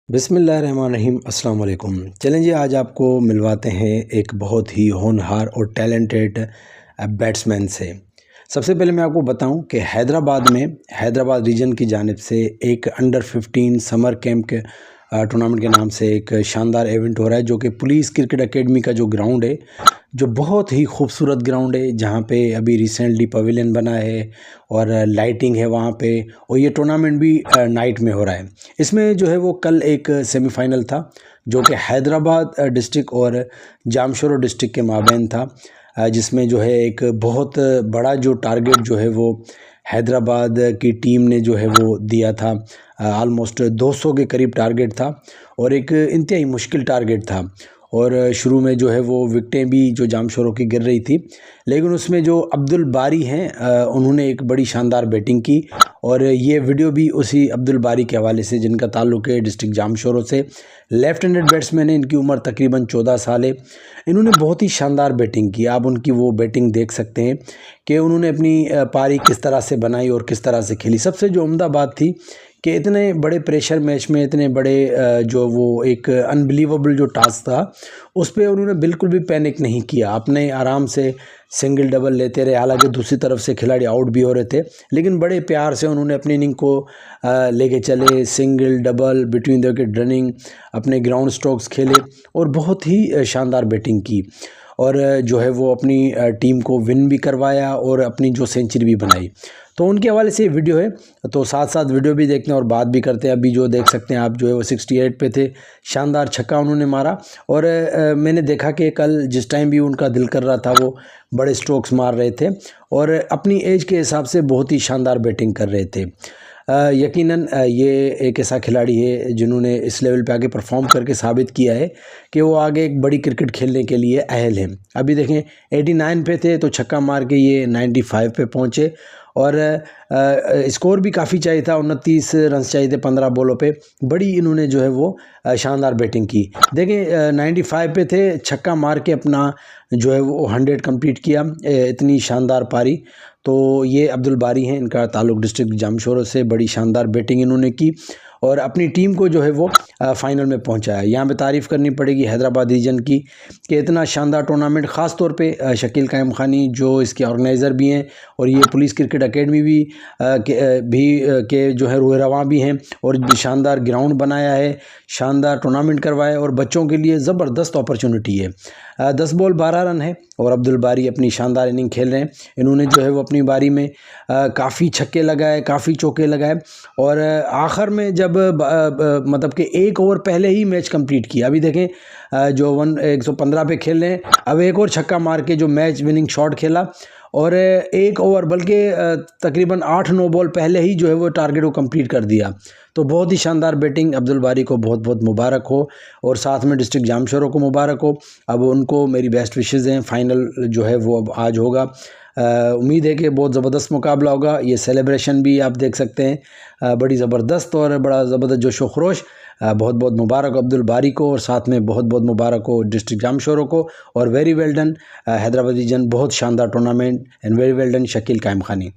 बिस्मिल्लाहिर्रहमानिर्रहीम अस्सलाम वालेकुम। चलें जी, आज आपको मिलवाते हैं एक बहुत ही होनहार और टैलेंटेड बैट्समैन से। सबसे पहले मैं आपको बताऊं कि हैदराबाद रीजन की जानिब से एक अंडर 15 समर कैंप के टूर्नामेंट के नाम से एक शानदार इवेंट हो रहा है, जो कि पुलिस क्रिकेट एकेडमी का जो ग्राउंड है, जो बहुत ही खूबसूरत ग्राउंड है, जहाँ पे अभी रिसेंटली पवेलियन बना है और लाइटिंग है वहाँ पे। और ये टूर्नामेंट भी नाइट में हो रहा है। इसमें जो है वो कल एक सेमीफाइनल था, जो कि हैदराबाद डिस्ट्रिक्ट और जामशोरो डिस्ट्रिक्ट के माबैन था, जिसमें जो है एक बहुत बड़ा जो टारगेट जो है वो हैदराबाद की टीम ने जो है वो दिया था। ऑलमोस्ट 200 के करीब टारगेट था और एक इंतहाई मुश्किल टारगेट था। और शुरू में जो है वो विकटें भी जो जामशोरों की गिर रही थी, लेकिन उसमें जो अब्दुल बारी हैं उन्होंने एक बड़ी शानदार बैटिंग की। और ये वीडियो भी उसी अब्दुल बारी के हवाले से, जिनका ताल्लुक़ है डिस्ट्रिक्ट जामशोरों से। लेफ़्ट हैंडेड बैट्समैन है, इनकी उम्र तकरीबन 14 साल है। इन्होंने बहुत ही शानदार बैटिंग की। आप उनकी वो बैटिंग देख सकते हैं कि उन्होंने अपनी पारी किस तरह से बनाई और किस तरह से खेली। सबसे जो उम्दा बात थी कि इतने बड़े प्रेशर मैच में इतने बड़े जो वो एक अनबिलीवेबल जो टास्क था, उस पर उन्होंने बिल्कुल भी पैनिक नहीं किया। अपने आराम से सिंगल डबल लेते रहे, हालांकि दूसरी तरफ से खिलाड़ी आउट भी हो रहे थे, लेकिन बड़े प्यार से उन्होंने अपनी इनिंग को लेके चले। Single double between the wicket running, अपने ग्राउंड स्ट्रोक्स खेले और बहुत ही शानदार बैटिंग की। और जो है वो अपनी टीम को विन भी करवाया और अपनी जो सेंचुरी भी बनाई। तो उनके हवाले से वीडियो है, तो साथ साथ वीडियो भी देखते हैं और बात भी करते हैं। अभी जो देख सकते हैं आप, जो है वो 68 पे थे, शानदार छक्का उन्होंने मारा। और मैंने देखा कि कल जिस टाइम भी उनका दिल कर रहा था, वो बड़े स्ट्रोक्स मार रहे थे और अपनी एज के हिसाब से बहुत ही शानदार बैटिंग कर रहे थे। यकीनन ये एक ऐसा खिलाड़ी है जिन्होंने इस लेवल पे आके परफॉर्म करके साबित किया है कि वो आगे एक बड़ी क्रिकेट खेलने के लिए अहल हैं। अभी देखें, 89 पे थे तो छक्का मार के ये 95 पे पहुँचे। और स्कोर भी काफ़ी चाहिए था, 29 रन चाहिए थे 15 बॉलों पे। बड़ी इन्होंने जो है वो शानदार बैटिंग की। देखें, 95 पे थे, छक्का मार के अपना जो है वो 100 कंप्लीट किया। इतनी शानदार पारी। तो ये अब्दुल बारी हैं, इनका ताल्लुक़ डिस्ट्रिक्ट जामशोरो से। बड़ी शानदार बैटिंग इन्होंने की और अपनी टीम को जो है वो फाइनल में पहुंचाया। यहाँ पे तारीफ़ करनी पड़ेगी हैदराबाद रीजन की कि इतना शानदार टूर्नामेंट, ख़ास तौर पे शकील कायम खानी जो इसके ऑर्गेनाइज़र भी हैं, और ये पुलिस क्रिकेट एकेडमी के जो है रूह रवां भी हैं, और शानदार ग्राउंड बनाया है, शानदार टूर्नामेंट करवाया और बच्चों के लिए ज़बरदस्त अपॉर्चुनिटी है। 10 बॉल 12 रन है और अब्दुल बारी अपनी शानदार इनिंग खेल रहे हैं। इन्होंने जो है वो अपनी बारी में काफ़ी छक्के लगाए, काफ़ी चौके लगाए और आखिर में जब मतलब कि एक ओवर पहले ही मैच कंप्लीट किया। अभी देखें, जो 115 पे खेल रहे हैं, अब एक और छक्का मार के जो मैच विनिंग शॉट खेला और एक ओवर बल्कि तकरीबन 8-9 बॉल पहले ही जो है वो टारगेट को कंप्लीट कर दिया। तो बहुत ही शानदार बैटिंग। अब्दुल बारी को बहुत बहुत मुबारक हो और साथ में डिस्ट्रिक्ट जामशोरों को मुबारक हो। अब उनको मेरी बेस्ट विशेज़ हैं। फाइनल जो है वो अब आज होगा। उम्मीद है कि बहुत ज़बरदस्त मुकाबला होगा। ये सेलिब्रेशन भी आप देख सकते हैं, बड़ी ज़बरदस्त और बड़ा ज़बरदस्त जोश व खरोश। बहुत बहुत मुबारक अब्दुल बारी को और साथ में बहुत बहुत मुबारक हो डिस्ट्रिक्ट जामशोरों को। और very well done Hyderabad region, बहुत शानदार tournament and very well done Shakeel Qaim खानी।